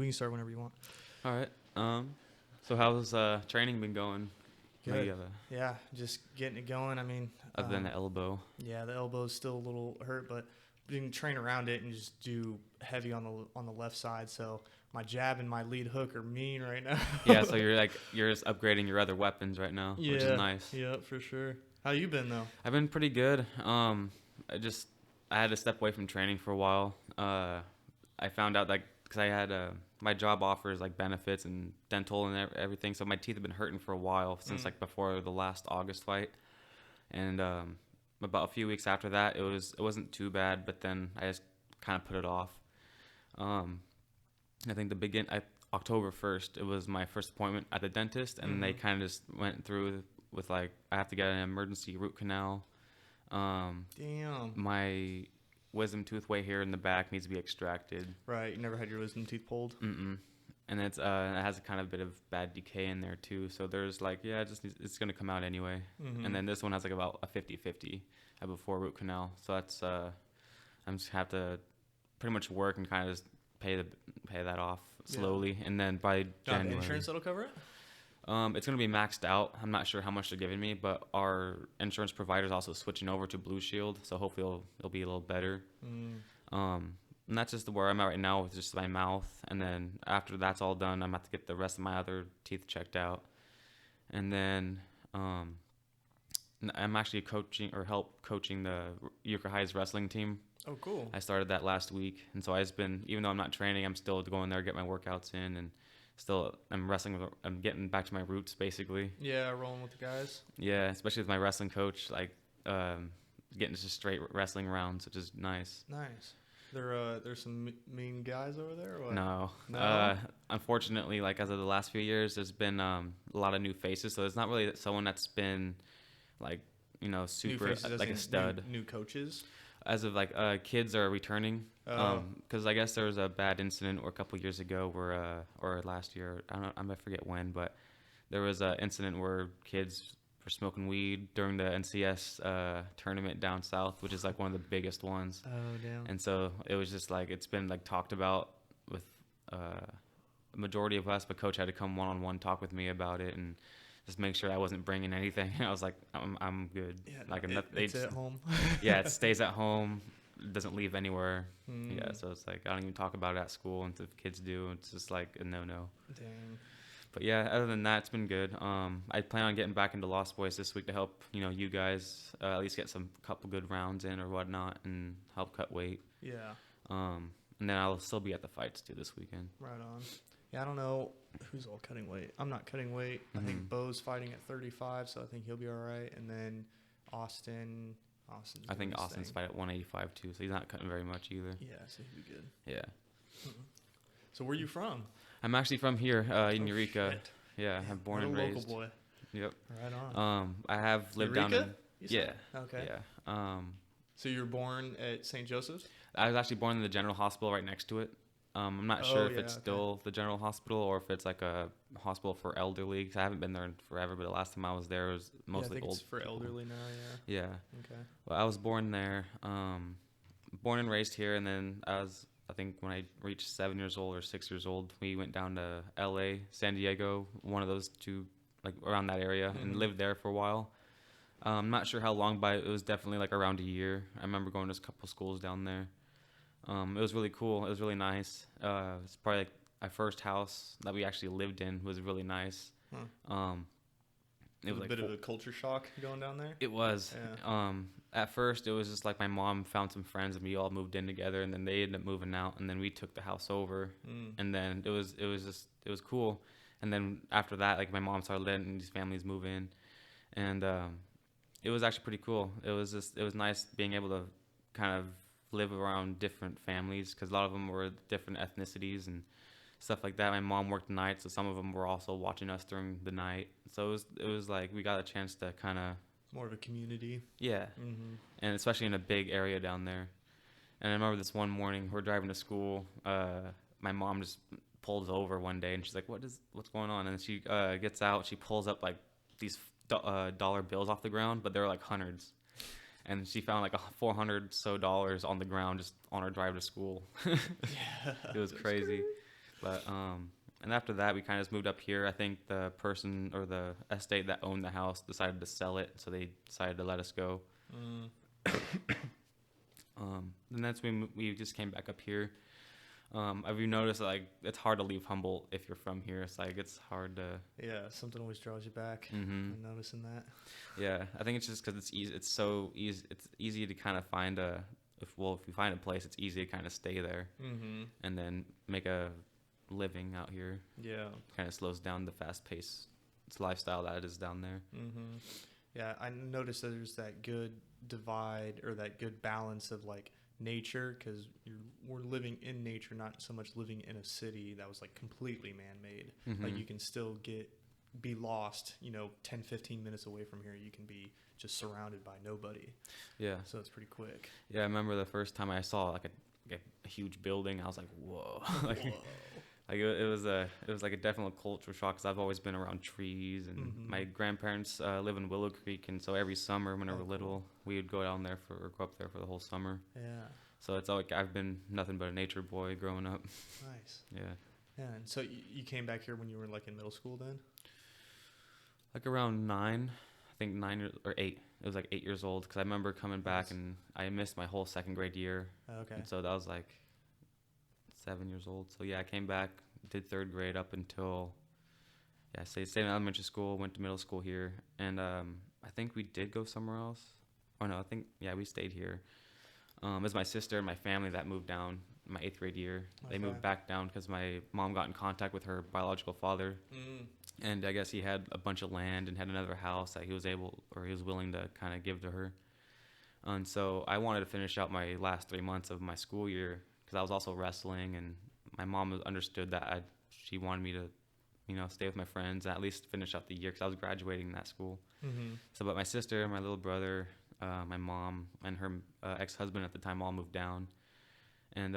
can start whenever you want. All right. So how's training been going? Good. Yeah, just getting it going. I mean, Other than the elbow. yeah, the elbow's still a little hurt, but you can train around it and just do heavy on the left side. So my jab and my lead hook are mean right now. Yeah, so you're just upgrading your other weapons right now, which is nice. Yeah, for sure. How you been though? I've been pretty good. I had to step away from training for a while. I found out because I had my job offers like benefits and dental and everything, so my teeth have been hurting for a while since like before the last August fight, and about a few weeks after that, it wasn't too bad, but then I just kind of put it off. I think October 1st, it was my first appointment at the dentist, and they kind of just went through with like I have to get an emergency root canal. Damn. My wisdom tooth way here in the back needs to be extracted. Right, you never had your wisdom teeth pulled? And it has a kind of bit of bad decay in there too. So there's like, yeah, it's going to come out anyway. And then this one has like about a 50-50 before root canal. So that's, I'm just have to pretty much work and kind of just pay that off slowly. Yeah. And then by January. Insurance that'll cover it? It's going to be maxed out. I'm not sure how much they're giving me, but our insurance provider is also switching over to Blue Shield. So hopefully it'll be a little better. And that's just where I'm at right now with just my mouth. And then after that's all done, I'm going to have to get the rest of my other teeth checked out. And then I'm actually coaching the Euchre High's wrestling team. Oh, cool. I started that last week. And so even though I'm not training, I'm still going there, get my workouts in. And still, I'm getting back to my roots, basically. Yeah, rolling with the guys. Yeah, especially with my wrestling coach, like getting just straight wrestling rounds, which is nice. Nice. There's some mean guys over there? Or what? No. Unfortunately, like as of the last few years, there's been a lot of new faces. So it's not really someone that's been like, super like a stud. New coaches? As of like kids are returning. Because I guess there was a bad incident a couple years ago or last year, I forget when, but there was an incident where kids were smoking weed during the NCS tournament down south, which is like one of the biggest ones. Oh, damn. And so it was just like, it's been like talked about with a majority of us, but coach had to come one-on-one talk with me about it and just make sure I wasn't bringing anything. I was like, I'm good. Yeah, like it's at home. Yeah, it stays at home. It doesn't leave anywhere. Yeah, so it's like I don't even talk about it at school, and if kids do, it's just like a no-no. Dang. But yeah, other than that, it's been good. I plan on getting back into Lost Boys this week to help you guys at least get some couple good rounds in or whatnot, and help cut weight. Yeah. And then I'll still be at the fights too this weekend. Right on. Yeah, I don't know who's all cutting weight. I'm not cutting weight. I think Bo's fighting at 35, so I think he'll be all right. And then Austin's I think Austin's fight at 185 too, so he's not cutting very much either. Yeah, so he'll be good. Yeah. So where are you from? I'm actually from here in Eureka. Shit. Yeah, I'm born and raised. Local boy. Yep. Right on. I have lived Eureka? down in. Yeah. Yeah. Okay. Yeah. So you were born at St. Joseph's? I was actually born in the general hospital right next to it. I'm not sure if it's still the general hospital or if it's like a hospital for elderly. 'Cause I haven't been there in forever, but the last time I was there, it was mostly I think old. it's for elderly now. Yeah. Okay. Well, I was born there, born and raised here, and then I think when I reached 7 years old or 6 years old, we went down to LA, San Diego, one of those two, like around that area, and lived there for a while. I'm not sure how long, but it was definitely like around a year. I remember going to a couple schools down there. It was really cool. It was really nice. It's probably like our first house that we actually lived in was really nice. It was a bit of a culture shock going down there? It was. Yeah. At first, it was just like my mom found some friends and we all moved in together, and then they ended up moving out, and then we took the house over, and then it was cool. And then after that, like my mom started letting these families move in, and it was actually pretty cool. It was nice being able to kind of live around different families, because a lot of them were different ethnicities and stuff like that. My mom worked nights, so some of them were also watching us during the night. So it was like we got a chance to kind of more of a community. Yeah, and especially in a big area down there. And I remember this one morning we're driving to school. My mom just pulls over one day and she's like, "What's going on?" And she gets out. She pulls up like these dollar bills off the ground, but they're like hundreds. And she found like $400 on the ground just on her drive to school. Yeah, it was crazy. But and after that, we kind of just moved up here. I think the person or the estate that owned the house decided to sell it, so they decided to let us go. And that's when we just came back up here. Have you noticed like it's hard to leave Humboldt if you're from here? It's like it's hard to. Yeah, something always draws you back. Mm-hmm. I'm noticing that. Yeah, I think it's just because it's easy. It's so easy. It's easy to kind of find if you find a place, it's easy to kind of stay there and then make a living out here. Yeah. Kind of slows down the fast-paced lifestyle that it is down there. Yeah, I noticed that there's that good divide or that good balance of like nature, because we're living in nature, not so much living in a city that was like completely man-made. Like you can still be lost, 10, 15 minutes away from here. You can be just surrounded by nobody. Yeah. So it's pretty quick. Yeah, I remember the first time I saw like a huge building, I was like, whoa. Like it was like a definite cultural shock, because I've always been around trees, and my grandparents live in Willow Creek, and so every summer when we were little, we would go down there go up there for the whole summer. Yeah. So it's like I've been nothing but a nature boy growing up. Nice. Yeah. Yeah, and so you came back here when you were like in middle school then? Like around 9, I think 9 or 8. It was like 8 years old, because I remember coming back and I missed my whole second grade year. Okay. And so that was like 7 years old. So yeah, I came back, did third grade up until, stayed in elementary school, went to middle school here. And I think we did go somewhere else. Oh no, we stayed here. It was my sister and my family that moved down my 8th grade year. Okay. They moved back down because my mom got in contact with her biological father. And I guess he had a bunch of land and had another house that he was willing to kind of give to her. And so I wanted to finish out my last 3 months of my school year, because I was also wrestling, and my mom understood that she wanted me to, stay with my friends and at least finish out the year, because I was graduating in that school. So, but my sister, my little brother, my mom, and her ex-husband at the time all moved down, and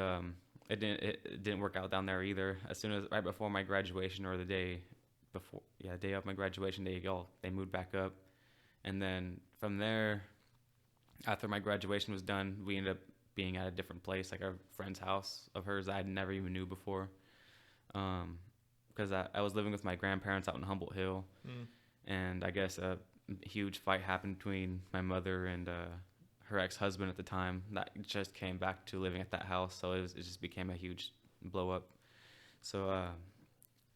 it didn't work out down there either. As soon as right before my graduation, or the day of my graduation, they moved back up, and then from there, after my graduation was done, we ended up being at a different place, like a friend's house of hers that I never even knew before, because I was living with my grandparents out in Humboldt Hill, and I guess a huge fight happened between my mother and her ex-husband at the time that just came back to living at that house, so it just became a huge blow up. So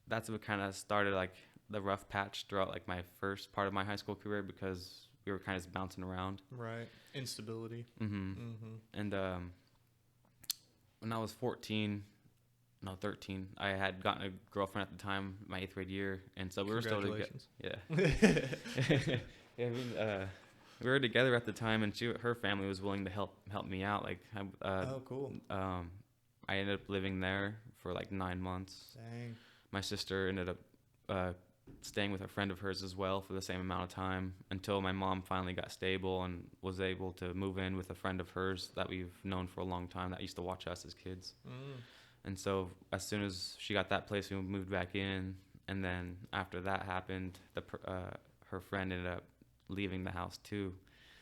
that's what kind of started like the rough patch throughout like my first part of my high school career, because we were kind of bouncing around. Right. Instability. And when I was 13, I had gotten a girlfriend at the time, my 8th grade year, and so we were still together. Yeah. We were together at the time, and her family was willing to help me out. Like, cool. I ended up living there for like 9 months. Dang. My sister ended up staying with a friend of hers as well for the same amount of time, until my mom finally got stable and was able to move in with a friend of hers that we've known for a long time that used to watch us as kids. And so as soon as she got that place, we moved back in, and then after that happened, her friend ended up leaving the house too.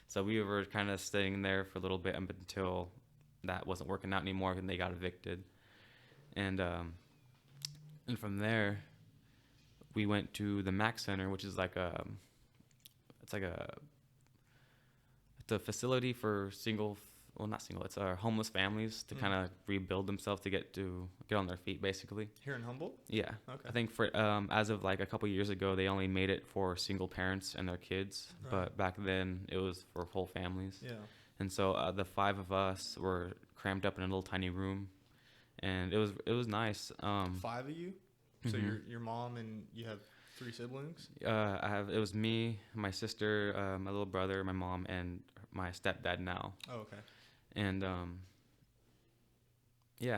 So we were kind of staying there for a little bit until that wasn't working out anymore, and they got evicted. And from there, we went to the Mac Center, which is like it's a facility for it's homeless families to kind of rebuild themselves to get on their feet, basically. Here in Humboldt? Yeah. Okay. I think for as of like a couple years ago, they only made it for single parents and their kids, but back then it was for whole families. Yeah. And so the 5 of us were crammed up in a little tiny room, and it was nice. 5 of you? So your mom and you have 3 siblings? It was me, my sister, my little brother, my mom, and my stepdad now. Oh, okay. And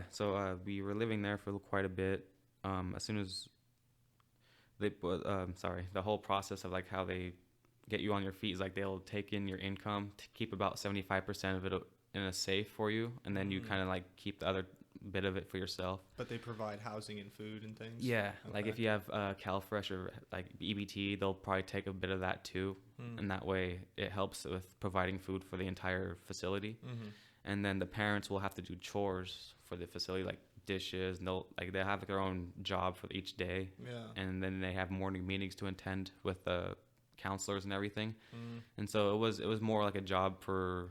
so we were living there for quite a bit. As soon as the whole process of like how they get you on your feet is like they'll take in your income to keep about 75% of it in a safe for you, and then you kind of like keep the other bit of it for yourself. But they provide housing and food and things? Yeah. Okay. Like if you have CalFresh or like EBT, they'll probably take a bit of that too. And that way it helps with providing food for the entire facility. And then the parents will have to do chores for the facility, like dishes. No, like they have their own job for each day. Yeah. And then they have morning meetings to attend with the counselors and everything. Mm. And so it was more like a job for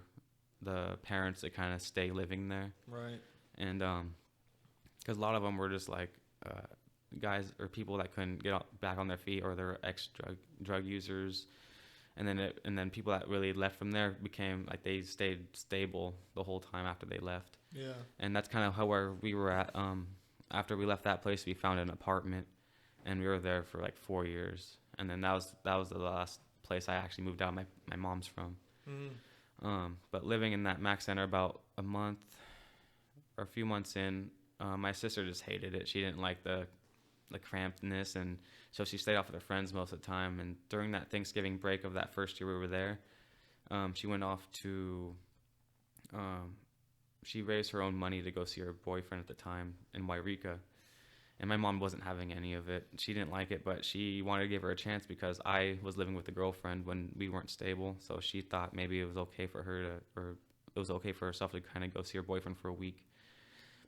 the parents to kind of stay living there. Right. And because a lot of them were just like guys or people that couldn't back on their feet, or they're ex drug users. And then people that really left from there became like they stayed stable the whole time after they left. Yeah. And that's kind of how where we were at. After we left that place, we found an apartment, and we were there for like 4 years. And then that was the last place I actually moved out. My mom's from. Mm. But living in that Mac Center about a month or a few months in, my sister just hated it. She didn't like the crampedness, and so she stayed off with her friends most of the time. And during that Thanksgiving break of that first year we were there, she went off to she raised her own money to go see her boyfriend at the time in Wairika. And my mom wasn't having any of it. She didn't like it, but she wanted to give her a chance because I was living with a girlfriend when we weren't stable. So she thought maybe it was okay for her or it was okay for herself to kind of go see her boyfriend for a week.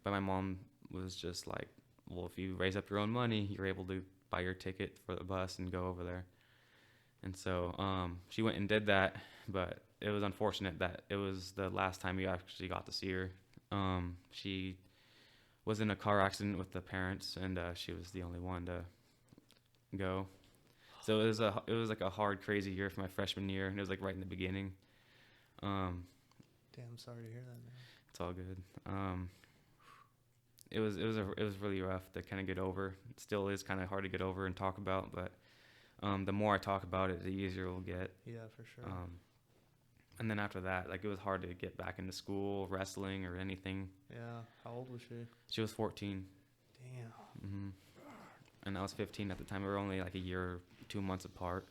But my mom was just like, well, if you raise up your own money, you're able to buy your ticket for the bus and go over there. And so she went and did that, but it was unfortunate that it was the last time you actually got to see her. She was in a car accident with the parents, and she was the only one to go. So it was like a hard, crazy year for my freshman year, and it was like right in the beginning. Damn, sorry to hear that, man. It's all good. It was really rough to kind of get over. It still is kind of hard to get over and talk about, but the more I talk about it, the easier it will get. Yeah, for sure. And then after that, like, it was hard to get back into school, wrestling, or anything. Yeah. How old was she? She was 14. Damn. Mm-hmm. And I was 15 at the time. We were only like a year, 2 months apart.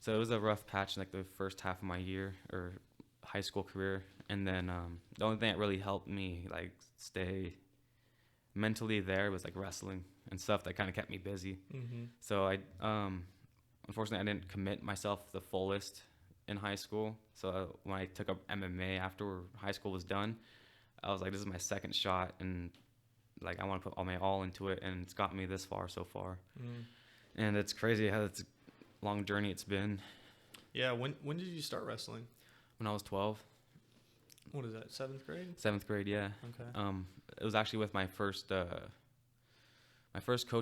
So it was a rough patch in like the first half of my year or high school career. And then the only thing that really helped me like stay mentally there was like wrestling and stuff that kind of kept me busy. Mm-hmm. So I unfortunately I didn't commit myself the fullest in high school. So when I took up MMA after high school was done, I was like, this is my second shot, and like I want to put all my all into it, and it's got me this far so far. Mm. And it's crazy how it's a long journey it's been. Yeah. When did you start wrestling? When I was 12. What is that? 7th grade? 7th grade, yeah. Okay. It was actually with my first coach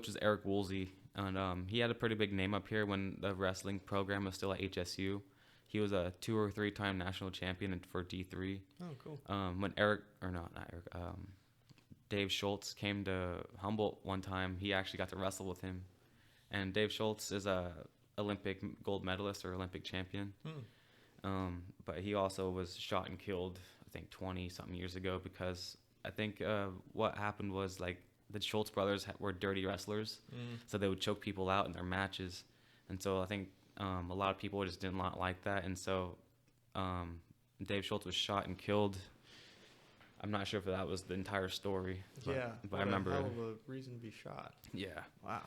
was Eric Woolsey, and he had a pretty big name up here when the wrestling program was still at HSU. He was a 2 or 3 time national champion for D3. Oh, cool. When Dave Schultz came to Humboldt one time, he actually got to wrestle with him. And Dave Schultz is a Olympic gold medalist or Olympic champion. But he also was shot and killed, I think 20 something years ago, because I think what happened was like the Schultz brothers were dirty wrestlers. So they would choke people out in their matches. And so I think a lot of people just did not like that. And so Dave Schultz was shot and killed. I'm not sure if that was the entire story. But I remember. Hell of a reason to be shot. Yeah. Wow.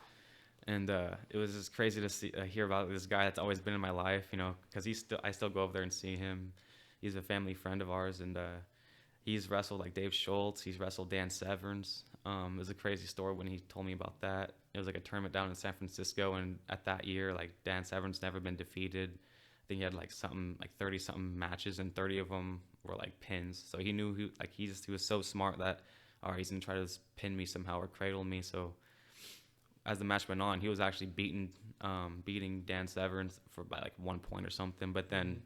And it was just crazy to hear about this guy that's always been in my life, you know, because I still go over there and see him. He's a family friend of ours, and he's wrestled like Dave Schultz. He's wrestled Dan Severns. It was a crazy story when he told me about that. It was like a tournament down in San Francisco, and at that year, like Dan Severns never been defeated. I think he had like 30 something matches, and 30 of them were like pins. So he knew he was so smart that, all right, he's gonna try to pin me somehow or cradle me. So as the match went on, he was actually beating Dan Severns by like 1 point or something. But then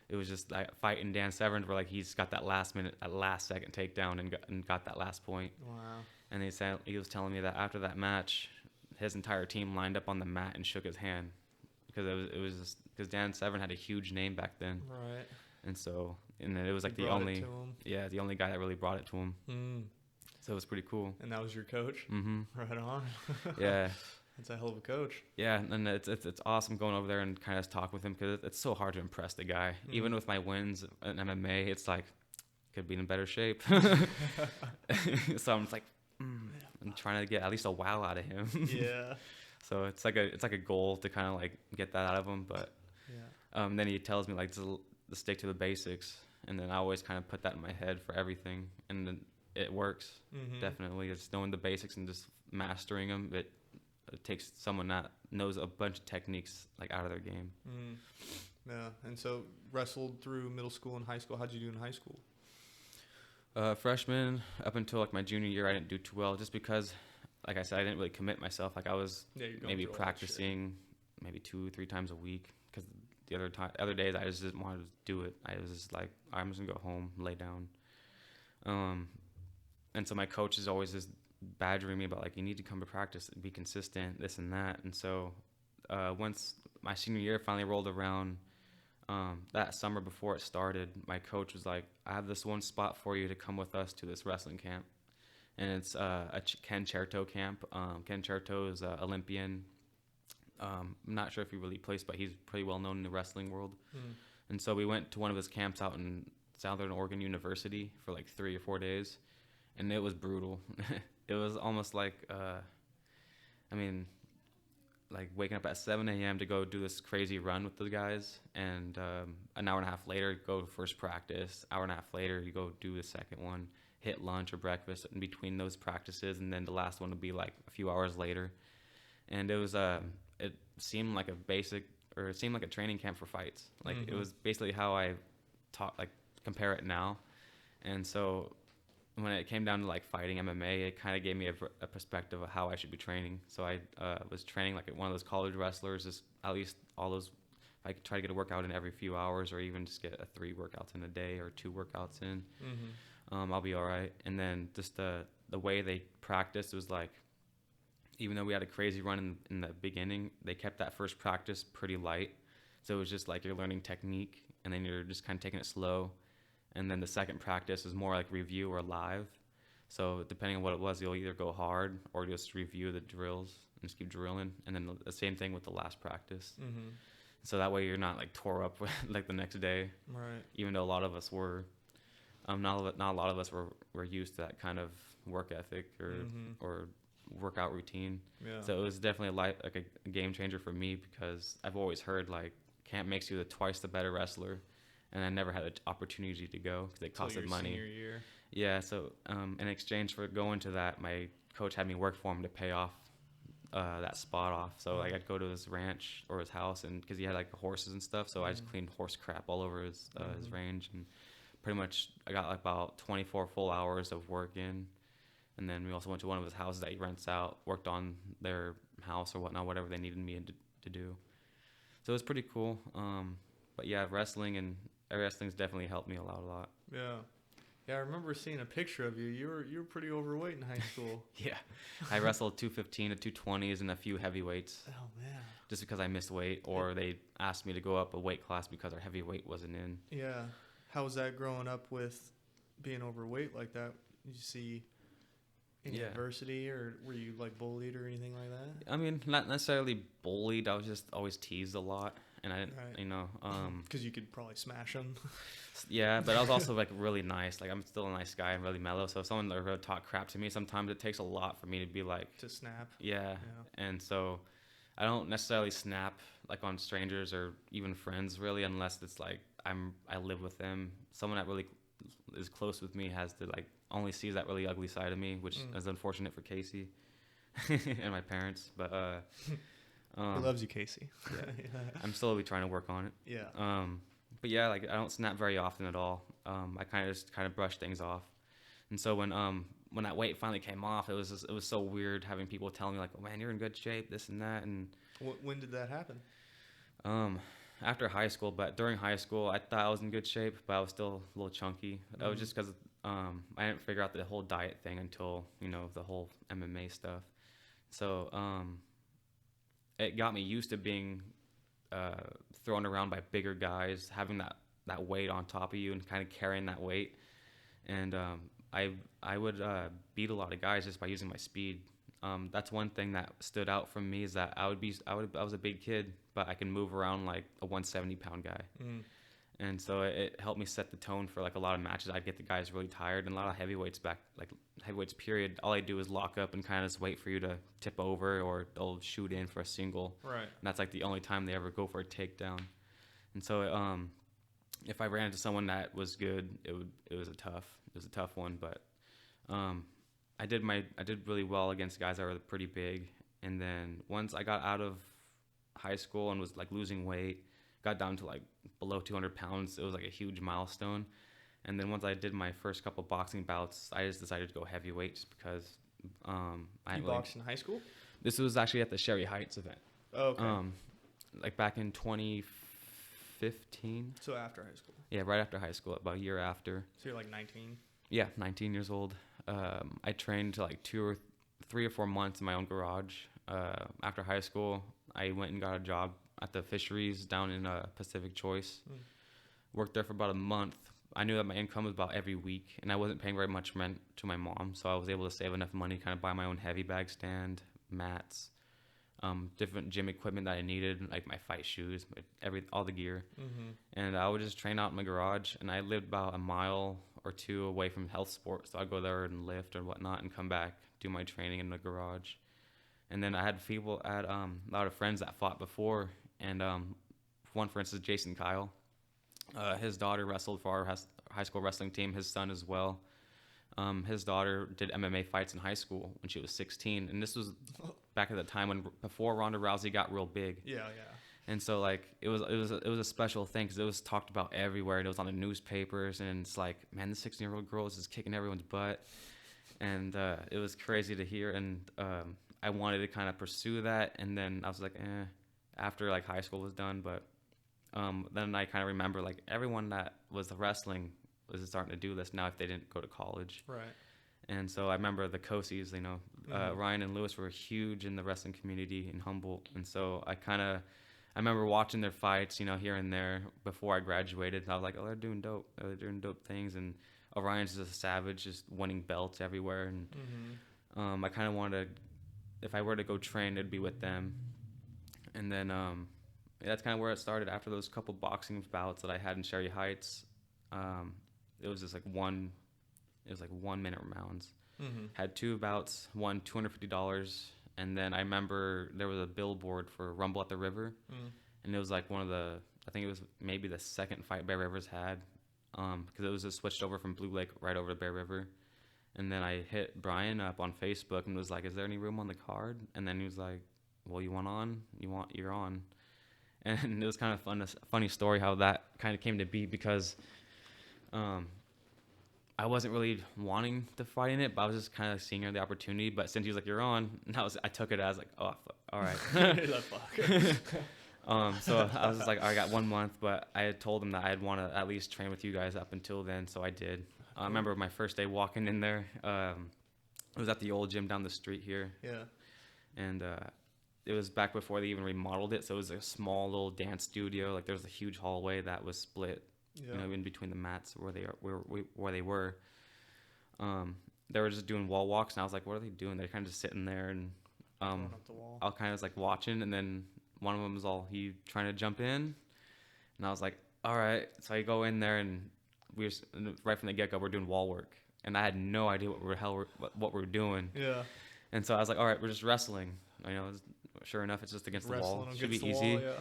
it was just like fighting Dan Severns where like he's got that last second takedown and got that last point. Wow. And he was telling me that after that match, his entire team lined up on the mat and shook his hand because it was just because Dan Severn had a huge name back then. Right. And so it was like the only guy that really brought it to him. So it was pretty cool. And that was your coach? Mm-hmm. Right on. Yeah. That's a hell of a coach. Yeah, and it's awesome going over there and kind of talk with him because it's so hard to impress the guy. Even with my wins in MMA, it's like could be in better shape. So I'm just like, I'm trying to get at least a wow out of him. Yeah. So it's like a goal to kind of like get that out of him. But then he tells me like to stick to the basics, and then I always kind of put that in my head for everything. And then it works. Definitely. It's knowing the basics and just mastering them. It takes someone that knows a bunch of techniques like out of their game. Yeah. And so wrestled through middle school and high school. How'd you do in high school? Freshman up until like my junior year, I didn't do too well just because, like I said, I didn't really commit myself. Like I was maybe practicing maybe 2-3 times a week, because the other days I just didn't want to do it. I was just like, I'm just gonna go home, lay down. And so my coach is always just badgering me about like, you need to come to practice and be consistent, this and that. And so once my senior year finally rolled around, that summer before it started, my coach was like, I have this one spot for you to come with us to this wrestling camp. And it's a Ken Cherto camp. Ken Cherto is an Olympian. I'm not sure if he really plays, but he's pretty well known in the wrestling world. And so we went to one of his camps out in Southern Oregon University for like 3 or 4 days. And it was brutal. It was almost like, like waking up at 7 a.m. to go do this crazy run with the guys. And an hour and a half later, go to first practice. Hour and a half later, you go do the second one, hit lunch or breakfast in between those practices. And then the last one would be like a few hours later. And it was, it seemed like a training camp for fights. Like it was basically how I compare it now. And so when it came down to like fighting MMA, it kind of gave me a perspective of how I should be training. So I was training like one of those college wrestlers, just at least all those. I could try to get a workout in every few hours, or even just get 3 workouts in a day or 2 workouts in. I'll be all right. And then just the way they practiced was like, even though we had a crazy run in the beginning, they kept that first practice pretty light. So it was just like you're learning technique, and then you're just kind of taking it slow. And then the second practice is more like review or live. So depending on what it was, you'll either go hard or just review the drills and just keep drilling. And then the same thing with the last practice. So that way you're not like tore up like the next day. Right. Even though a lot of us were, not a lot of us were used to that kind of work ethic or workout routine. Yeah. So it was definitely a game changer for me, because I've always heard like camp makes you twice the better wrestler. And I never had the opportunity to go because it costed money. Senior year. Yeah, so in exchange for going to that, my coach had me work for him to pay off that spot off. So like I'd go to his ranch or his house, and because he had like horses and stuff, so I just cleaned horse crap all over his range, and pretty much I got like about 24 full hours of work in. And then we also went to one of his houses that he rents out, worked on their house or whatnot, whatever they needed me to do. So it was pretty cool. But yeah, wrestling's definitely helped me a lot. Yeah. Yeah, I remember seeing a picture of you. You were pretty overweight in high school. Yeah. I wrestled 215 to 220s and a few heavyweights. Oh, man. Just because I missed weight, or they asked me to go up a weight class because our heavyweight wasn't in. Yeah. How was that growing up with being overweight like that? Did you see any adversity, or were you like bullied or anything like that? I mean, not necessarily bullied. I was just always teased a lot. And I didn't, because you could probably smash them. Yeah, but I was also like really nice. Like I'm still a nice guy. I'm really mellow. So if someone ever talk crap to me, sometimes it takes a lot for me to be like to snap. Yeah. And so I don't necessarily snap like on strangers or even friends really, unless it's like I live with them. Someone that really is close with me has to like only sees that really ugly side of me, which is unfortunate for Casey and my parents. But he loves you, Casey. Yeah. I'm slowly trying to work on it. Yeah. But yeah, like I don't snap very often at all. I kind of brush things off. And so when that weight finally came off, it was so weird having people telling me like, "Oh man, you're in good shape," this and that. And when did that happen? After high school, but during high school, I thought I was in good shape, but I was still a little chunky. That was just because I didn't figure out the whole diet thing until the whole MMA stuff. So it got me used to being thrown around by bigger guys, having that weight on top of you and kind of carrying that weight. And I would beat a lot of guys just by using my speed. That's one thing that stood out from me, is that I was a big kid, but I can move around like a 170-pound guy. And so it helped me set the tone for like a lot of matches. I'd get the guys really tired, and a lot of heavyweights period, all I do is lock up and kind of just wait for you to tip over, or they'll shoot in for a single. Right. And that's like the only time they ever go for a takedown. And so if I ran into someone that was good, it was a tough one. But I did really well against guys that were pretty big. And then once I got out of high school and was like losing weight, got down to like below 200 pounds. It was like a huge milestone. And then once I did my first couple boxing bouts, I just decided to go heavyweight just because You boxed in high school? This was actually at the Sherry Heights event. Oh, okay. Like back in 2015. So after high school? Yeah, right after high school, about a year after. So you're like 19? Yeah, 19 years old. I trained to like 3 or 4 months in my own garage. After high school, I went and got a job at the fisheries down in Pacific Choice. Worked there for about a month. I knew that my income was about every week, and I wasn't paying very much rent to my mom, so I was able to save enough money to kind of buy my own heavy bag stand, mats, different gym equipment that I needed, like my fight shoes, all the gear. And I would just train out in my garage, and I lived about a mile or two away from health sports, so I'd go there and lift or whatnot and come back, do my training in the garage. And then I had a lot of friends that fought before, and one, for instance, Jason Kyle. His daughter wrestled for our high school wrestling team, his son as well. His daughter did MMA fights in high school when she was 16, and this was back at the time before Ronda Rousey got real big. Yeah. And so like it was a special thing because it was talked about everywhere, and it was on the newspapers, and it's like, man, this 16-year-old girl is just kicking everyone's butt, and it was crazy to hear. And I wanted to kind of pursue that, and then I was like, after like high school was done, but then I kind of remember like everyone that was wrestling was starting to do this now if they didn't go to college. Right. And so I remember the Kosies, Ryan and Lewis were huge in the wrestling community in Humboldt. And so I remember watching their fights, here and there before I graduated. And I was like, oh, they're doing dope. They're doing dope things. And Orion's just a savage, just winning belts everywhere. And I kind of wanted to, if I were to go train, it'd be with them. And then that's kind of where it started. After those couple boxing bouts that I had in Sherry Heights, it was just like 1 minute rounds. Had 2 bouts, won $250, and then I remember there was a billboard for Rumble at the River, and it was like I think it was maybe the second fight Bear Rivers had, because it was just switched over from Blue Lake right over to Bear River. And then I hit Brian up on Facebook and was like, is there any room on the card? And then he was like, well, you want on? You're on. And it was kind of funny story how that kind of came to be, because I wasn't really wanting to fight in it, but I was just kind of seeing the opportunity. But since he was like, you're on, and I took it as like, oh, all right. So I was just like, I got 1 month, but I had told him that I'd want to at least train with you guys up until then, so I did. I remember my first day walking in there. It was at the old gym down the street here. Yeah. And it was back before they even remodeled it, so it was a small little dance studio. Like there was a huge hallway that was split, in between the mats where they were. They were just doing wall walks, and I was like, "What are they doing?" They're kind of just sitting there, and going up the wall. I was kind of like watching, and then one of them was he trying to jump in, and I was like, "All right." So I go in there, and right from the get go, we're doing wall work, and I had no idea what we're doing. Yeah. And so I was like, "All right, we're just wrestling." Sure enough, it's just against the wall. Should be easy. Wall, yeah.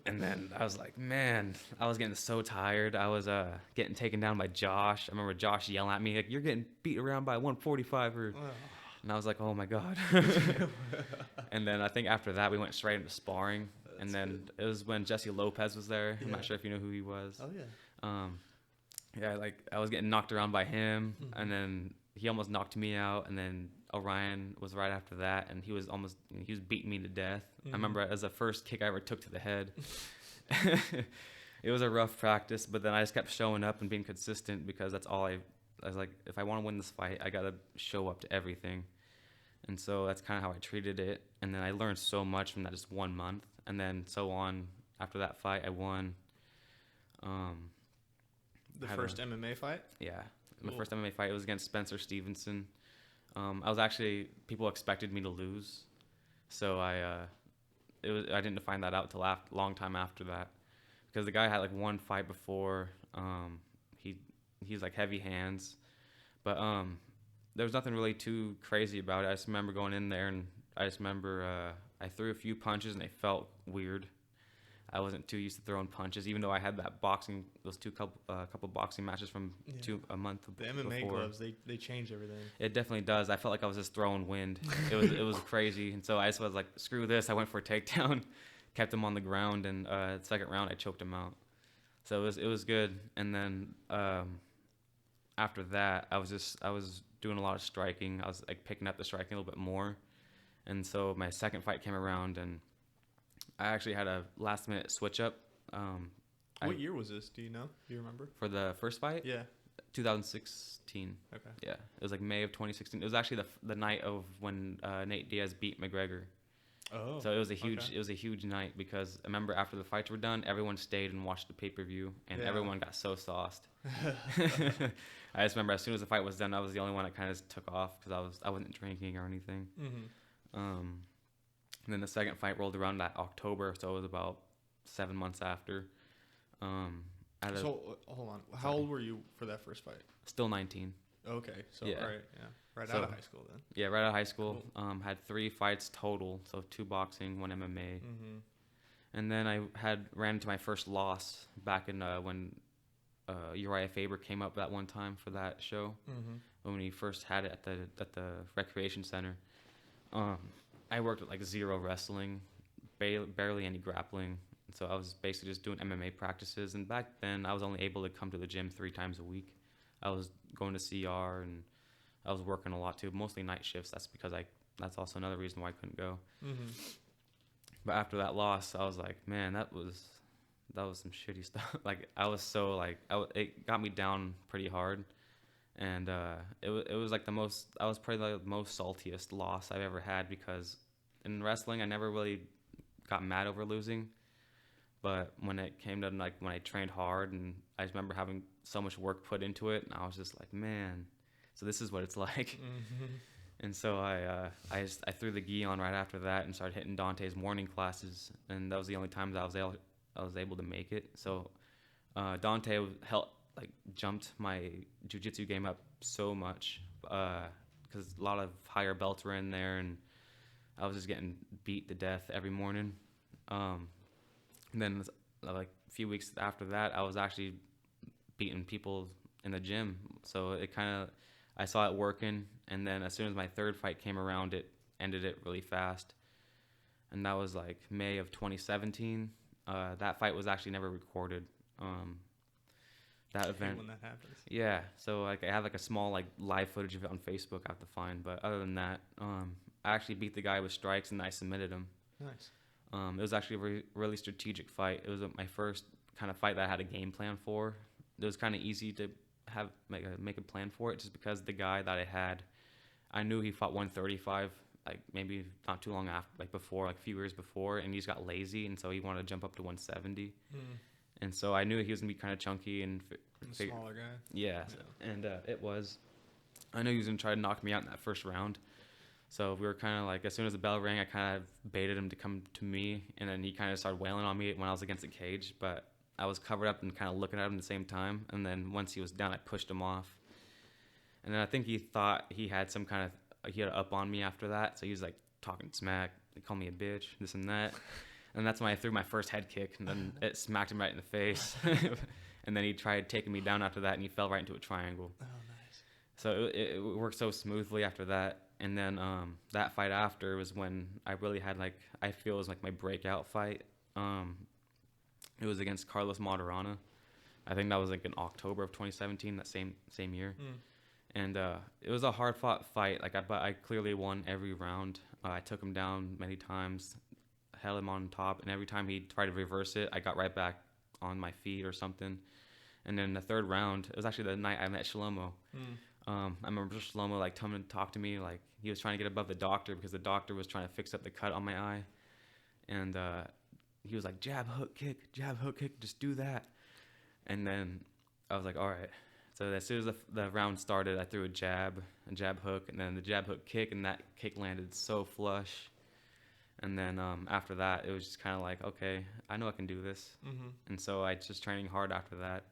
And then I was like, man, I was getting so tired. I was getting taken down by Josh. I remember Josh yelling at me, like, you're getting beat around by 145er. And I was like, oh, my God. And then I think after that, we went straight into sparring. And then it was when Jesse Lopez was there. I'm not sure if you know who he was. Oh, yeah. Like I was getting knocked around by him. And then he almost knocked me out. And then Orion was right after that, and he was beating me to death. I remember as the first kick I ever took to the head. It was a rough practice, but then I just kept showing up and being consistent, because that's all I was like, if I want to win this fight, I got to show up to everything. And so that's kind of how I treated it. And then I learned so much from that just 1 month. And then so on, after that fight, I won. The first MMA fight? Yeah. My first MMA fight, it was against Spencer Stevenson. People expected me to lose, so I didn't find that out till long time after that, because the guy had like one fight before. He's like heavy hands, but there was nothing really too crazy about it. I just remember going in there, and I just remember I threw a few punches and they felt weird. I wasn't too used to throwing punches, even though I had those couple boxing matches from a month the MMA before. gloves, they change everything. It definitely does. I felt like I was just throwing wind. It was crazy, and so I just was like, screw this. I went for a takedown, kept him on the ground, and second round I choked him out. So it was good. And then after that, I was doing a lot of striking. I was like picking up the striking a little bit more, and so my second fight came around and I actually had a last minute switch up. What year was this? Do you know? Do you remember? For the first fight? Yeah. 2016. Okay. Yeah. It was like May of 2016. It was actually the night of when Nate Diaz beat McGregor. Oh. So it was a huge night because I remember after the fights were done, everyone stayed and watched the pay-per-view and everyone got so sauced. I just remember as soon as the fight was done, I was the only one that kind of took off because I wasn't drinking or anything. Mm-hmm. And then the second fight rolled around that October, so it was about 7 months after. So hold on, how old were you for that first fight? Still 19. Okay, so yeah. Right out of high school then. Yeah, right out of high school. Cool. Had 3 fights total, so 2 boxing, 1 MMA. Mm-hmm. And then I ran into my first loss back in when Uriah Faber came up that one time for that show. Mm-hmm. When he first had it at the recreation center. I worked at like 0 wrestling, barely any grappling. So I was basically just doing MMA practices. And back then, I was only able to come to the gym 3 times a week. I was going to CR and I was working a lot too, mostly night shifts. That's also another reason why I couldn't go. Mm-hmm. But after that loss, I was like, man, that was some shitty stuff. Like I was so like, it got me down pretty hard. And it was like I was probably the most saltiest loss I've ever had because in wrestling, I never really got mad over losing. But when it came to like when I trained hard and I just remember having so much work put into it and I was just like, man, so this is what it's like. Mm-hmm. And so I threw the gi on right after that and started hitting Dante's morning classes. And that was the only time that I was able to make it. So Dante jumped my jiu-jitsu game up so much because a lot of higher belts were in there and I was just getting beat to death every morning. And then like a few weeks after that, I was actually beating people in the gym. So I saw it working. And then as soon as my third fight came around, it ended it really fast. And that was like May of 2017. That fight was actually never recorded. That event. When that happens. Yeah. So like I have like a small like live footage of it on Facebook I have to find. But other than that, I actually beat the guy with strikes and I submitted him. Nice. It was actually a really strategic fight. It was my first kind of fight that I had a game plan for. It was kind of easy to make a plan for it just because the guy that I had, I knew he fought 135 like maybe not too long after, like before, like a few years before, and he just got lazy and so he wanted to jump up to 170. And so I knew he was gonna be kind of chunky and smaller guy. Yeah. And it was. I knew he was gonna try to knock me out in that first round. So we were kind of like, as soon as the bell rang, I kind of baited him to come to me, and then he kind of started wailing on me when I was against the cage. But I was covered up and kind of looking at him at the same time. And then once he was down, I pushed him off. And then I think he thought he had he had up on me after that. So he was like talking smack, he called me a bitch, this and that. And that's when I threw my first head kick, and then it smacked him right in the face. And then he tried taking me down after that, and he fell right into a triangle. Oh, nice. So it worked so smoothly after that. And then that fight after was when I really had I feel it was like my breakout fight. It was against Carlos Maturana. I think that was like in October of 2017, that same year. And it was a hard fought fight. But I clearly won every round. I took him down many times, held him on top, and every time he tried to reverse it, I got right back on my feet or something. And then the third round, it was actually the night I met Shlomo. I remember Shlomo coming to talk to me, he was trying to get above the doctor because the doctor was trying to fix up the cut on my eye, and he was like, jab hook kick, just do that. And then I was like, all right. So as soon as the round started, I threw a jab hook, and then the jab hook kick, and that kick landed so flush. And then after that, it was just kind of like, okay, I know I can do this. And so I just training hard after that.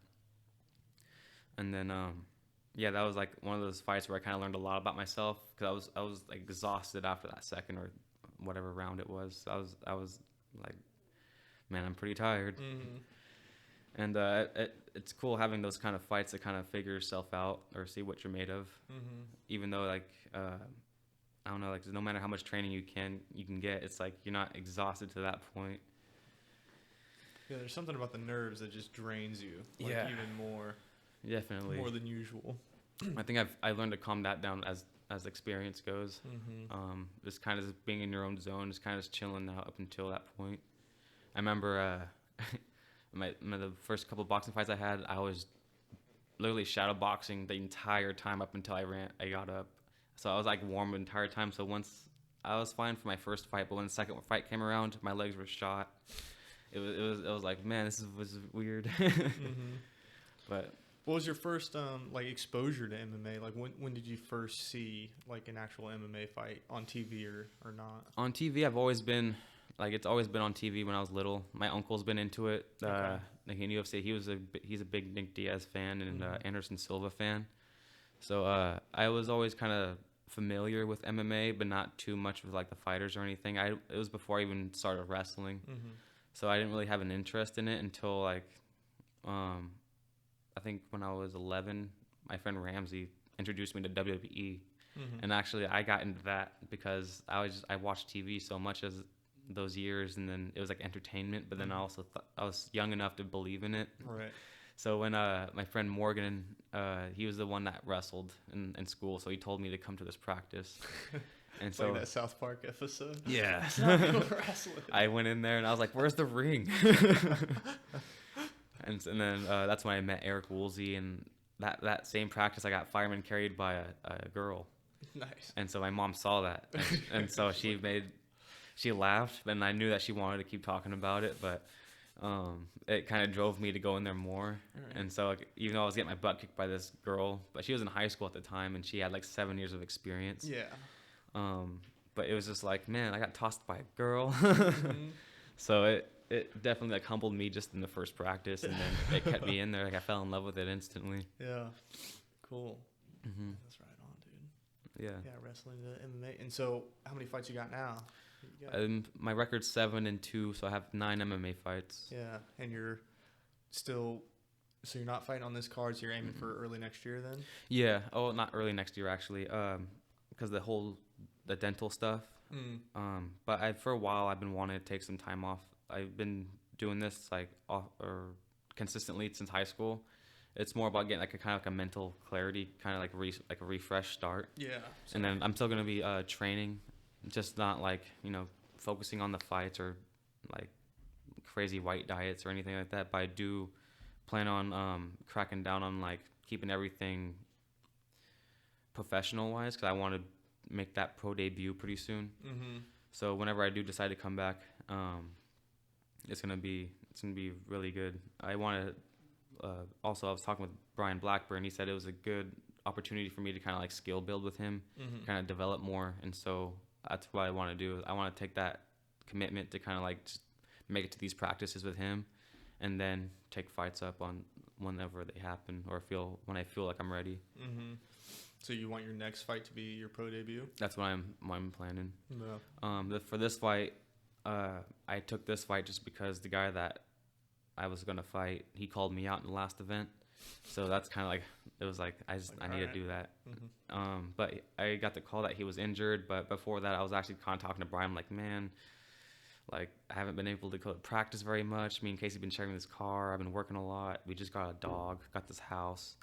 And then yeah, that was like one of those fights where I kind of learned a lot about myself because I was exhausted after that second or whatever round it was. I was like man, I'm pretty tired. And it's cool having those kind of fights to kind of figure yourself out or see what you're made of. Even though like I don't know, like no matter how much training you can get, it's like you're not exhausted to that point. Yeah, there's something about the nerves that just drains you, like even more. Definitely. More than usual. I think I learned to calm that down as experience goes. Just kind of being in your own zone, just kind of chilling out up until that point. I remember the first couple of boxing fights I had, I was literally shadow boxing the entire time up until I got up. So I was like warm the entire time. So once I was fine for my first fight, but when the second fight came around, my legs were shot. It was like, man, this was weird. But what was your first like exposure to MMA? Like when did you first see like an actual MMA fight on TV or not? On TV, I've always been like, it's always been on TV when I was little. My uncle's been into it. Like in UFC, he's a big Nick Diaz fan and Anderson Silva fan. So I was always kind of familiar with MMA, but not too much with like the fighters or anything. It was before I even started wrestling. So I didn't really have an interest in it until like I think when I was 11, my friend Ramsey introduced me to WWE. And actually I got into that because I watched TV so much as those years, and then it was like entertainment, but then I also I was young enough to believe in it. Right. So when my friend Morgan, he was the one that wrestled in school, so he told me to come to this practice. And it's so like that South Park episode. Yeah. Wrestling. I went in there and I was like, "Where's the ring?" and then that's when I met Eric Woolsey, and that same practice I got fireman carried by a girl. Nice. And so my mom saw that, and so she laughed, and I knew that she wanted to keep talking about it, but it kind of drove me to go in there more. Right. And so like, even though I was getting my butt kicked by this girl, but she was in high school at the time, and she had like 7 years of experience. Yeah. But it was just like, man, I got tossed by a girl. So it definitely like humbled me just in the first practice, and then it kept me in there. Like I fell in love with it instantly. Yeah. Cool. That's right on, dude. Yeah. Yeah, wrestling to MMA. And so how many fights you got now? My record's 7-2, so I have 9 MMA fights. Yeah, and you're still, so you're not fighting on this card, so you're aiming for early next year then? Yeah. Oh, not early next year actually, because the dental stuff. But for a while I've been wanting to take some time off. I've been doing this like consistently since high school. It's more about getting like a kind of like a mental clarity, kind of like a refresh start. Yeah. And then I'm still gonna be training. Just not like, focusing on the fights or like crazy white diets or anything like that. But I do plan on cracking down on like keeping everything professional wise, because I want to make that pro debut pretty soon. So whenever I do decide to come back, it's gonna be really good. I want to. Also, I was talking with Brian Blackburn. He said it was a good opportunity for me to kind of like skill build with him, kind of develop more, and so. That's what I want to do. I want to take that commitment to kind of like just make it to these practices with him, and then take fights up on whenever they happen, or when I feel like I'm ready. So you want your next fight to be your pro debut? That's what I'm planning. Yeah. For this fight, I took this fight just because the guy that I was gonna fight, he called me out in the last event. So that's kind of like, it was like, I need to do that. But I got the call that he was injured. But before that, I was actually kind of talking to Brian, like, man, like, I haven't been able to go practice very much. Me and Casey have been sharing this car. I've been working a lot. We just got a dog, got this house.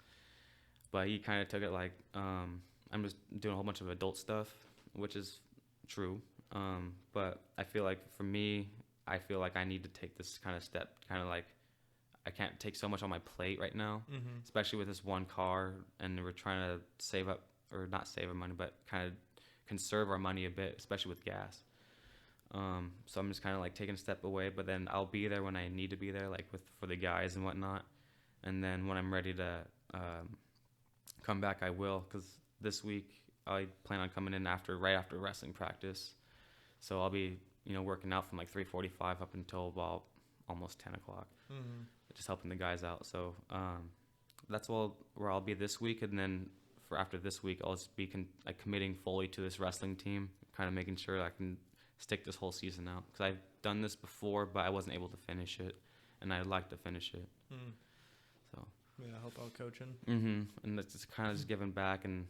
But he kind of took it like, I'm just doing a whole bunch of adult stuff, which is true. But I feel like for me, I feel like I need to take this kind of step, kind of like, I can't take so much on my plate right now, especially with this one car, and we're trying to save up, or not save our money, but kind of conserve our money a bit, especially with gas. So I'm just kind of like taking a step away, but then I'll be there when I need to be there, like for the guys and whatnot. And then when I'm ready to come back, I will, because this week I plan on coming in right after wrestling practice. So I'll be, working out from like 3:45 up until about almost 10 o'clock. Just helping the guys out. So that's where I'll be this week, and then for after this week, I'll just be committing fully to this wrestling team, kind of making sure I can stick this whole season out because I've done this before, but I wasn't able to finish it, and I'd like to finish it. So yeah, help out coaching. And that's just kind of just giving back, and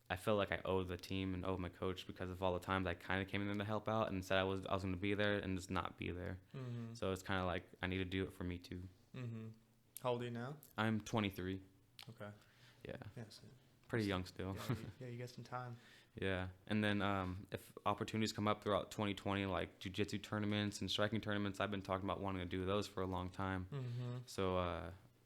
I feel like I owe the team and owe my coach because of all the times I kind of came in there to help out and said I was going to be there and just not be there. So it's kind of like I need to do it for me too. How old are you now? I'm 23. Okay. Yeah. Yeah. So pretty young still. Yeah, you got some time. Yeah. And then if opportunities come up throughout 2020, like jiu-jitsu tournaments and striking tournaments, I've been talking about wanting to do those for a long time. So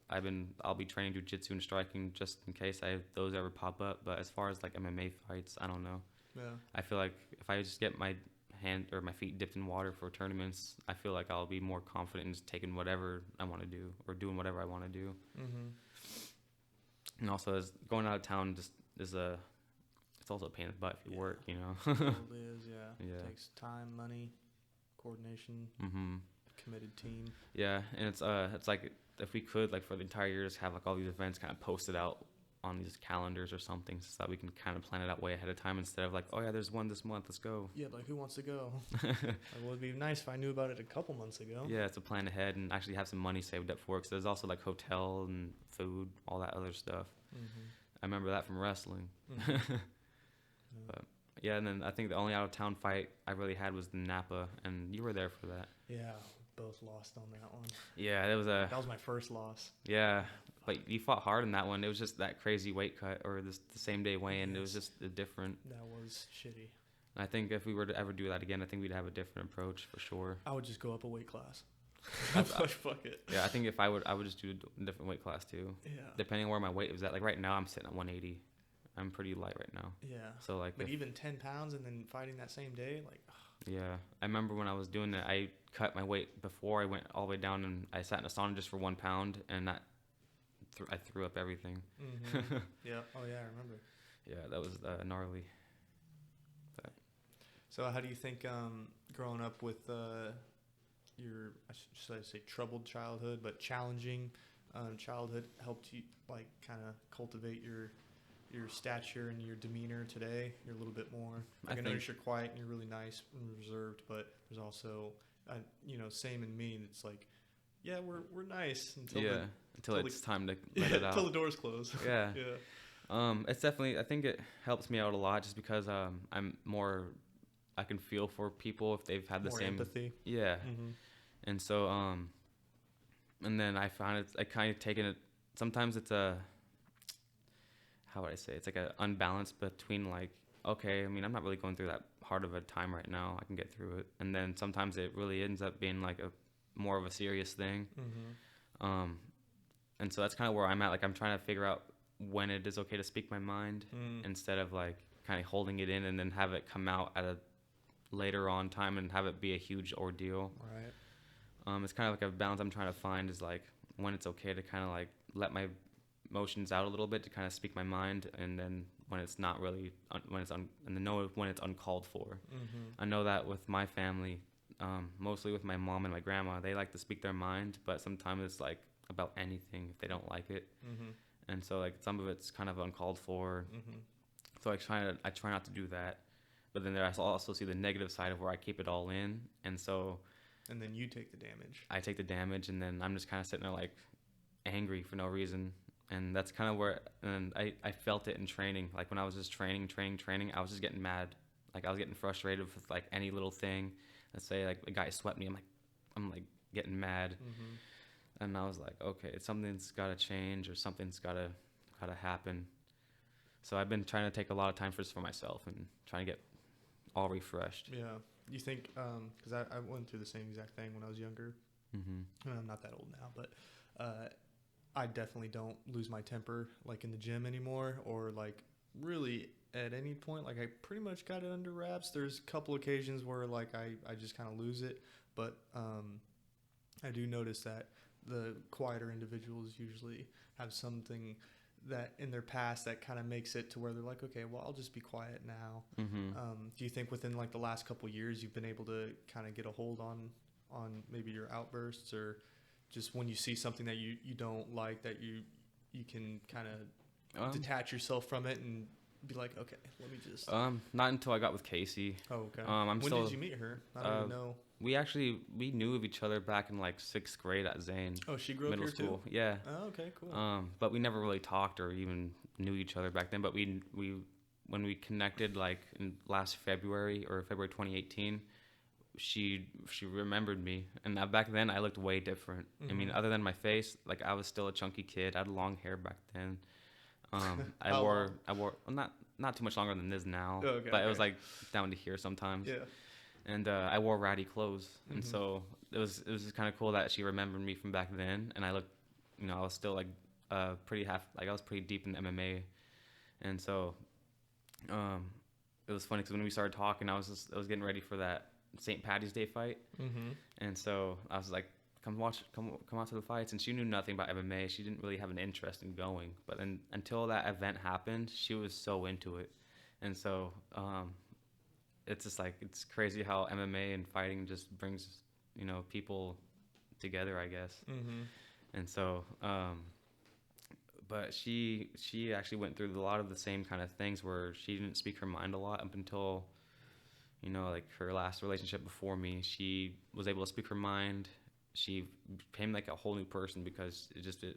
I'll be training jiu-jitsu and striking just in case those ever pop up. But as far as like MMA fights, I don't know. Yeah. I feel like if I just get my hand or my feet dipped in water for tournaments, I feel like I'll be more confident in just taking whatever I want to do or doing whatever I want to do. And also, as going out of town just is it's also a pain in the butt if you work, you know. It is, yeah. It takes time, money, coordination, committed team. Yeah, and it's like if we could, like for the entire year, just have like all these events kind of posted out on these calendars or something so that we can kind of plan it out way ahead of time instead of like, oh yeah, there's one this month, let's go. Yeah, like who wants to go? Like, well, it'd be nice if I knew about it a couple months ago. Yeah, it's a plan ahead and actually have some money saved up for it. Cause there's also like hotel and food, all that other stuff. I remember that from wrestling. But yeah, and then I think the only out of town fight I really had was the Napa, and you were there for that. Yeah, both lost on that one. Yeah, that was my first loss. Yeah, but you fought hard in that one. It was just that crazy weight cut or the same day weigh-in. It was just a different. That was shitty. And I think if we were to ever do that again, I think we'd have a different approach for sure. I would just go up a weight class. Fuck it. Yeah, I think if I would just do a different weight class too. Yeah. Depending on where my weight was at. Like right now, I'm sitting at 180. I'm pretty light right now. Yeah. So like. But even 10 pounds and then fighting that same day, like. Yeah, I remember when I was doing that, I cut my weight before I went all the way down, and I sat in a sauna just for 1 pound, and I threw up everything. Yeah. Oh yeah, I remember. Yeah, that was gnarly. But. So how do you think growing up with your, should I say troubled childhood, but challenging childhood helped you like kind of cultivate your stature and your demeanor today? You're a little bit more. I notice you're quiet and you're really nice and reserved, but there's also, same in me. It's like, yeah, we're nice until it's time to let it out. Until the doors close. Yeah. It's definitely. I think it helps me out a lot just because I'm more. I can feel for people if they've had the more same empathy. Yeah. And so and then I found I kind of taken it. Sometimes it's how would I say? It's like an unbalance between like, okay, I mean, I'm not really going through that hard of a time right now. I can get through it. And then sometimes it really ends up being like more of a serious thing. And so that's kind of where I'm at. Like I'm trying to figure out when it is okay to speak my mind instead of like kind of holding it in and then have it come out at a later on time and have it be a huge ordeal. Right. It's kind of like a balance I'm trying to find is like when it's okay to kind of like let my emotions out a little bit to kind of speak my mind, and then when it's not really when it's uncalled for. I know that with my family, mostly with my mom and my grandma, they like to speak their mind, but sometimes it's like about anything if they don't like it. And so like some of it's kind of uncalled for. So I try not to do that, but then I also see the negative side of where I keep it all in, and then you take the damage. I take the damage, and then I'm just kind of sitting there like angry for no reason. And that's kind of where, and I felt it in training. Like when I was just training, I was just getting mad. Like I was getting frustrated with like any little thing. Let's say like a guy swept me. I'm like getting mad. And I was like, okay, something's got to change or something's got to happen. So I've been trying to take a lot of time for myself and trying to get all refreshed. Yeah. You think, because I went through the same exact thing when I was younger. I'm not that old now, but I definitely don't lose my temper like in the gym anymore, or like really at any point. Like I pretty much got it under wraps. There's a couple occasions where like I just kind of lose it, but I do notice that the quieter individuals usually have something that in their past that kind of makes it to where they're like, okay, well, I'll just be quiet now. Do you think within like the last couple of years you've been able to kind of get a hold on maybe your outbursts, or just when you see something that you don't like, that you can kind of detach yourself from it and be like, okay, let me just? Not until I got with Casey. Oh, okay. When did you meet her? I don't even know. We knew of each other back in like 6th grade at Zane. Oh, she grew up middle here school. too? Yeah. Oh, okay, cool. But we never really talked or even knew each other back then. But we when we connected like in last February or February 2018, she remembered me, and back then I looked way different. I mean, other than my face, like I was still a chunky kid. I had long hair back then. I wore well, not too much longer than this now, but it was like down to here sometimes. Yeah. And I wore ratty clothes, and so it was just kind of cool that she remembered me from back then. And I looked, I was still like I was pretty deep in MMA, and so it was funny because when we started talking, I was getting ready for that St. Patty's Day fight, and so I was like, come out to the fights. And she knew nothing about MMA. She didn't really have an interest in going, but then until that event happened, she was so into it. And so it's just like, it's crazy how MMA and fighting just brings people together, I guess. And so but she actually went through a lot of the same kind of things where she didn't speak her mind a lot up until like her last relationship before me. She was able to speak her mind. She became like a whole new person because a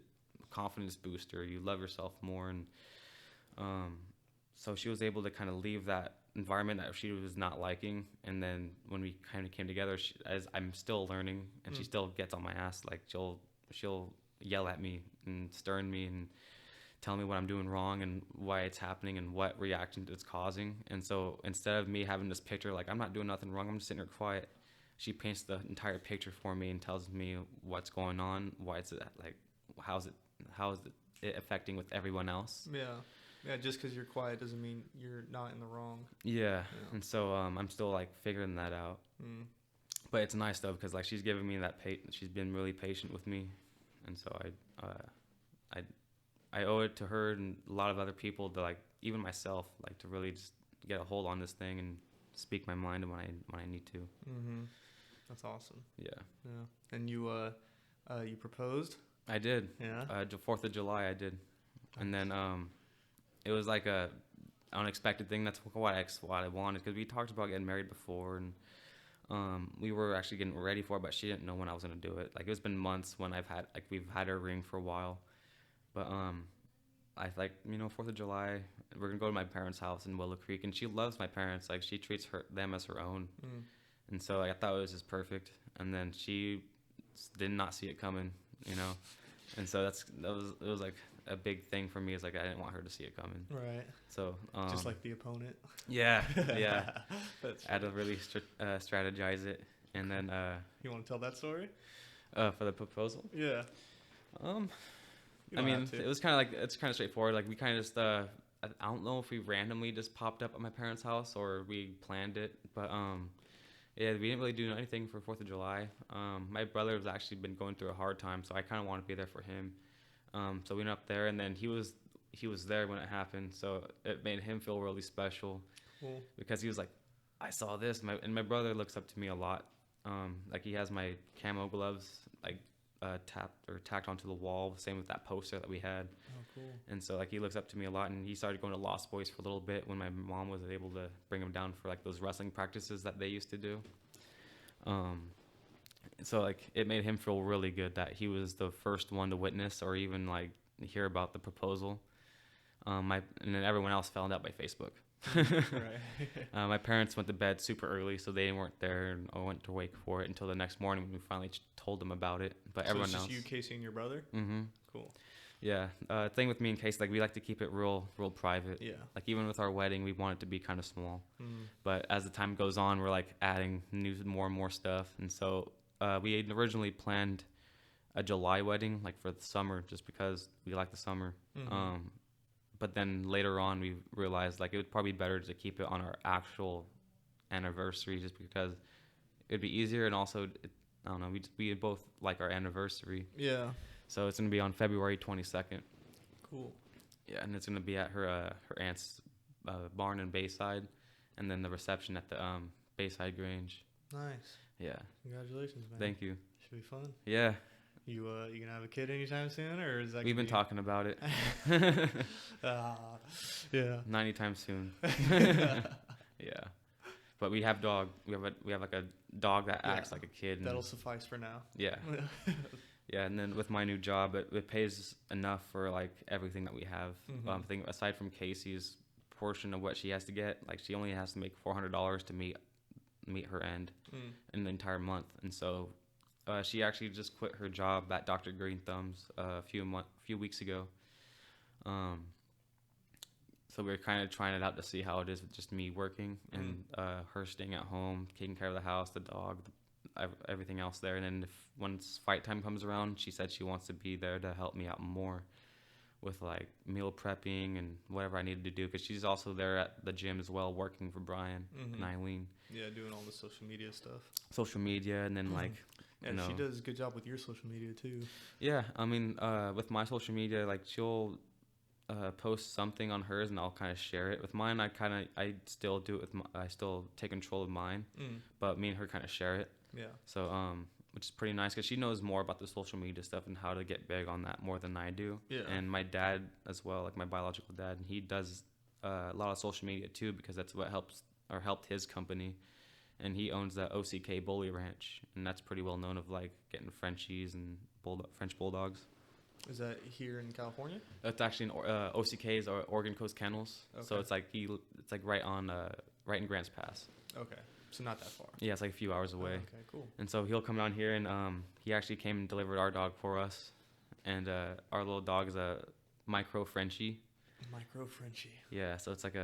confidence booster. You love yourself more. And so she was able to kind of leave that environment that she was not liking. And then when we kind of came together, as I'm still learning, and she still gets on my ass. Like she'll yell at me and stern me and tell me what I'm doing wrong and why it's happening and what reaction it's causing. And so instead of me having this picture like I'm not doing nothing wrong, I'm just sitting here quiet, she paints the entire picture for me and tells me what's going on, why it's like, how is it affecting with everyone else. Yeah, just because you're quiet doesn't mean you're not in the wrong. Yeah. And so I'm still like figuring that out. But it's nice though, because like she's giving me that she's been really patient with me. And so I owe it to her and a lot of other people to, like, even myself, like, to really just get a hold on this thing and speak my mind when I need to. That's awesome. Yeah. And you proposed? I did. Yeah. 4th of July I did. And then it was like a unexpected thing. That's what I wanted, because we talked about getting married before, and we were actually getting ready for it, but she didn't know when I was going to do it. Like, it's been months when we've had her ring for a while. But I 4th of July, we're going to go to my parents' house in Willow Creek, and she loves my parents. Like, she treats them as her own. And so I thought it was just perfect. And then she did not see it coming, And so it was like a big thing for me. Is like, I didn't want her to see it coming. Right. So just like the opponent. Yeah. That's I had to really strategize it. And then you want to tell that story? For the proposal? Yeah. I mean, it's kind of straightforward. Like, we kind of just, I don't know if we randomly just popped up at my parents' house or we planned it, but yeah, we didn't really do anything for 4th of July. My brother has actually been going through a hard time, so I kind of want to be there for him. So we went up there, and then he was there when it happened, so it made him feel really special. Cool. Because he was like, I saw this, and my brother looks up to me a lot. Like, he has my camo gloves, like, tacked onto the wall, same with that poster that we had. Oh, cool. And so, like, he looks up to me a lot, and he started going to Lost Boys for a little bit when my mom was able to bring him down for, like, those wrestling practices that they used to do. So, like, it made him feel really good that he was the first one to witness or even, like, hear about the proposal. And then everyone else found out by Facebook. Right. My parents went to bed super early, so they weren't there, and I went to wake for it until the next morning when we finally told them about it. But everyone else. So it's just you, Casey, and your brother? Mm-hmm. Cool. Yeah. Thing with me and Casey, like, we like to keep it real private. Yeah. Like, even with our wedding, we want it to be kind of small. Mm-hmm. But as the time goes on, we're, like, adding more and more stuff. And so we had originally planned a July wedding, like, for the summer, just because we like the summer. Mm-hmm. But then later on, we realized, like, it would probably be better to keep it on our actual anniversary, just because it'd be easier, and also, I don't know, we both like our anniversary. Yeah. So it's going to be on February 22nd. Cool. Yeah, and it's going to be at her aunt's barn in Bayside, and then the reception at the Bayside Grange. Nice. Yeah. Congratulations, man. Thank you. Should be fun. Yeah. You gonna have a kid anytime soon, or is that? We've been talking about it. Yeah. 90 times soon. Yeah. But we have dog. We have like a dog that acts like a kid. And that'll suffice for now. Yeah. Yeah, and then with my new job, it pays enough for like everything that we have. I think aside from Casey's portion of what she has to get, like she only has to make $400 to meet her end in the entire month, and so she actually just quit her job at Dr. Green Thumbs a few weeks ago. So we were kind of trying it out to see how it is with just me working and her staying at home, taking care of the house, the dog, everything else there. And then once fight time comes around, she said she wants to be there to help me out more with like meal prepping and whatever I needed to do, because she's also there at the gym as well, working for Brian and Eileen. Yeah, doing all the social media stuff. Social media, and then like, and she does a good job with your social media too. Yeah, I mean, with my social media, like she'll post something on hers and I'll kind of share it. With mine, I still do it I still take control of mine, but me and her kind of share it. Yeah. So which is pretty nice because she knows more about the social media stuff and how to get big on that more than I do. Yeah. And my dad as well, like my biological dad, he does a lot of social media too, because that's what helped his company. And he owns the OCK Bully Ranch, and that's pretty well known of like getting Frenchies and French bulldogs. Is that here in California? That's actually in OCK's or Oregon Coast Kennels. Okay. So it's like right in Grants Pass. Okay, so not that far. Yeah, it's like a few hours away. Oh, okay, cool. And so he'll come down here, and he actually came and delivered our dog for us, and our little dog is a micro Frenchie. Micro Frenchie. Yeah, so it's like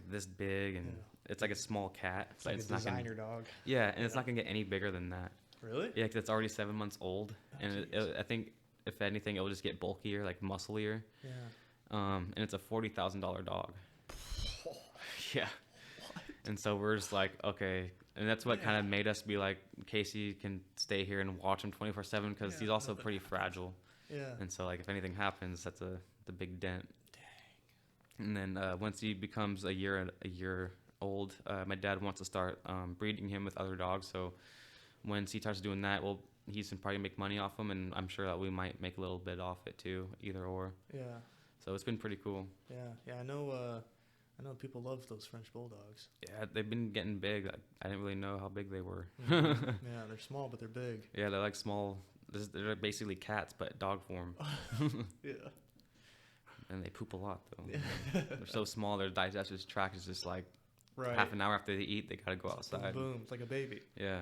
this big, and it's like a small cat. It's like a designer dog. Yeah, and it's not gonna get any bigger than that. Really? Yeah, because it's already 7 months old, and I think if anything, it'll just get bulkier, like musclier. Yeah. And it's a $40,000 dog. Yeah. What? And so we're just like, okay. And that's what kind of made us be like, Casey can stay here and watch him 24/7 because he's also pretty fragile. Yeah. And so like if anything happens, that's the big dent. Dang. And then once he becomes a year old, my dad wants to start breeding him with other dogs. So once he starts doing that, he can probably make money off them, and I'm sure that we might make a little bit off it too, either or. Yeah. So it's been pretty cool. Yeah. I know people love those French bulldogs. Yeah, they've been getting big. I didn't really know how big they were. Yeah, they're small, but they're big. Yeah, they're like small. They're basically cats, but dog form. Yeah. And they poop a lot, though. Yeah. They're so small, their digestive tract is just like right. Half an hour after they eat, they got to go outside. Boom. It's like a baby. Yeah.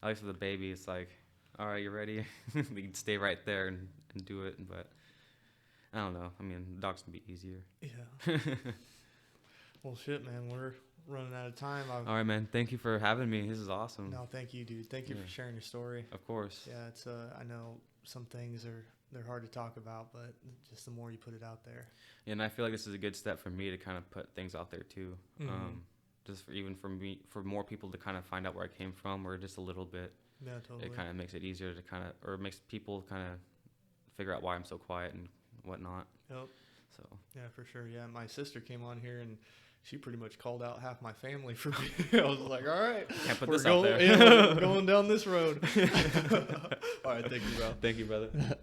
At least with a baby, it's like, all right, you ready? You can stay right there and do it. But I don't know. I mean, dogs can be easier. Yeah. Well, shit, man. We're running out of time. All right, man. Thank you for having me. This is awesome. No, thank you, dude. Thank you for sharing your story. Of course. Yeah, it's I know some things they're hard to talk about, but just the more you put it out there. Yeah, and I feel like this is a good step for me to kind of put things out there too. Just for more people to kind of find out where I came from, or just a little bit. Yeah, totally. It kind of makes it easier to or makes people kind of figure out why I'm so quiet and whatnot. Yep. So. Yeah, for sure. Yeah, my sister came on here and she pretty much called out half my family for me. I was like, all right, can't put this out there. Yeah, we're going down this road. All right, thank you, bro. Thank you, brother.